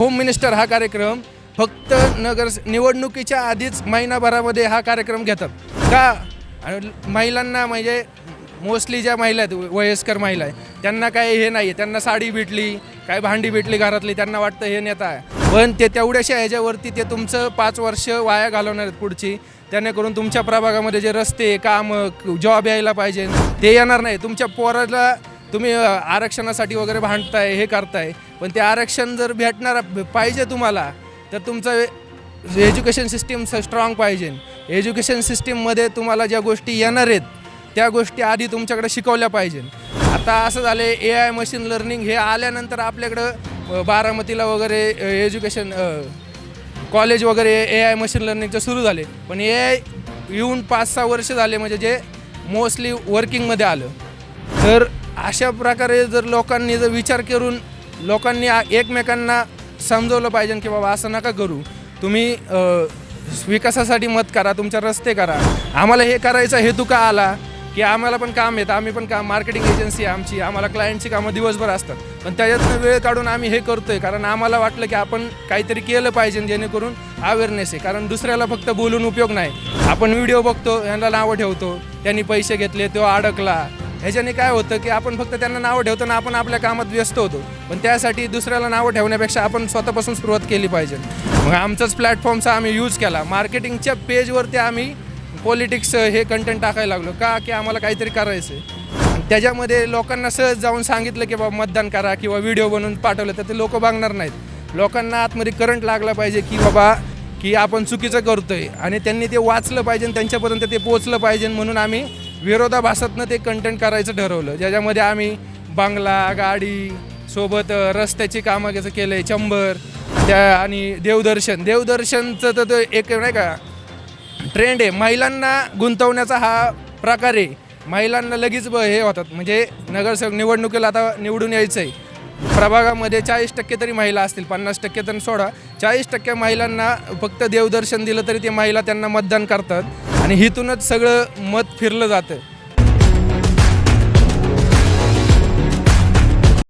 Home minister हा कार्यक्रम फक्त निवडणुकीच्या आधीच महिनाभरामध्ये हा कार्यक्रम घेतात का? आणि महिलांना म्हणजे मोस्टली ज्या महिला आहेत वयस्कर महिला आहे त्यांना काय हे नाही आहे, त्यांना साडी भेटली काय भांडी भेटली घरातली त्यांना वाटतं हे नेता आहे, पण ते तेवढ्याशा ह्याच्यावरती ते तुमचं 5 वर्ष वाया घालवणार आहेत पुढची. त्यानेकरून तुमच्या प्रभागामध्ये जे रस्ते कामं जॉब यायला पाहिजे ते येणार नाही. तुमच्या पोराला तुम्ही आरक्षणासाठी वगैरे भांडताय हे करताय, पण ते आरक्षण जर भेटणार पाहिजे तुम्हाला तर तुमचं एज्युकेशन सिस्टीम स्ट्रॉंग पाहिजे. एज्युकेशन सिस्टीममध्ये तुम्हाला ज्या गोष्टी येणार आहेत त्या गोष्टी आधी तुमच्याकडे शिकवल्या पाहिजे. आता असं झालं AI मशीन लर्निंग हे आल्यानंतर आपल्याकडं बारामतीला वगैरे एज्युकेशन कॉलेज वगैरे AI मशीन लर्निंगचं सुरू झाले, पण AI येऊन 5-6 वर्ष झाले म्हणजे जे मोस्टली वर्किंगमध्ये आलं. तर अशा प्रकारे जर लोकांनी जर विचार करून लोकांनी एकमेकांना समजवलं पाहिजे की बाबा असं नका करू, तुम्ही विकासासाठी मत करा, तुमचे रस्ते करा. आम्हाला हे करायचा हेतू का आला की आम्हाला पण काम येतं, आम्ही पण काम मार्केटिंग एजन्सी आहे आमची, आम्हाला क्लायंटची कामं दिवसभर असतात, पण त्याच्यातनं वेळ काढून आम्ही हे करतोय कारण आम्हाला वाटलं की आपण काहीतरी केलं पाहिजे जेणेकरून अवेअरनेस आहे. कारण दुसऱ्याला फक्त बोलून उपयोग नाही. आपण व्हिडिओ बघतो, यांना नावं ठेवतो, त्यांनी पैसे घेतले, तो अडकला, ह्याच्याने काय होतं की आपण फक्त त्यांना नावं ठेवतो ना आपण आपल्या कामात व्यस्त होतो. पण त्यासाठी दुसऱ्याला नावं ठेवण्यापेक्षा आपण स्वतःपासून सुरुवात केली पाहिजे. मग आमचाच प्लॅटफॉर्मचा आम्ही यूज केला. मार्केटिंगच्या पेजवरती आम्ही पॉलिटिक्स हे कंटेंट टाकायला लागलो का की आम्हाला काहीतरी करायचं आहे. त्याच्यामध्ये लोकांना सहज जाऊन सांगितलं की बाबा मतदान करा किंवा व्हिडिओ बनवून पाठवलं तर ते लोक बघणार नाहीत. लोकांना आतमध्ये करंट लागला पाहिजे की बाबा की आपण चुकीचं करतोय आणि त्यांनी ते वाचलं पाहिजे, त्यांच्यापर्यंत ते पोचलं पाहिजे. म्हणून आम्ही विरोधाभासातनं ते कंटेंट करायचं ठरवलं, ज्याच्यामध्ये आम्ही बंगला गाडी सोबत रस्त्याची कामं कसं केलं आहे, चंबर त्या आणि देवदर्शनचं तर एक नाही का ट्रेंड आहे. महिलांना गुंतवण्याचा हा प्रकार आहे. महिलांना लगेच हे होतात म्हणजे नगरसेवक निवडणुकीला आता निवडून यायचं आहे, प्रभागामध्ये 40% तरी महिला असतील, 50% तर सोडा, 40% महिलांना फक्त देवदर्शन दिलं तरी ते महिला त्यांना मतदान करतात आणि हिथूनच सगळं मत फिरलं जातं.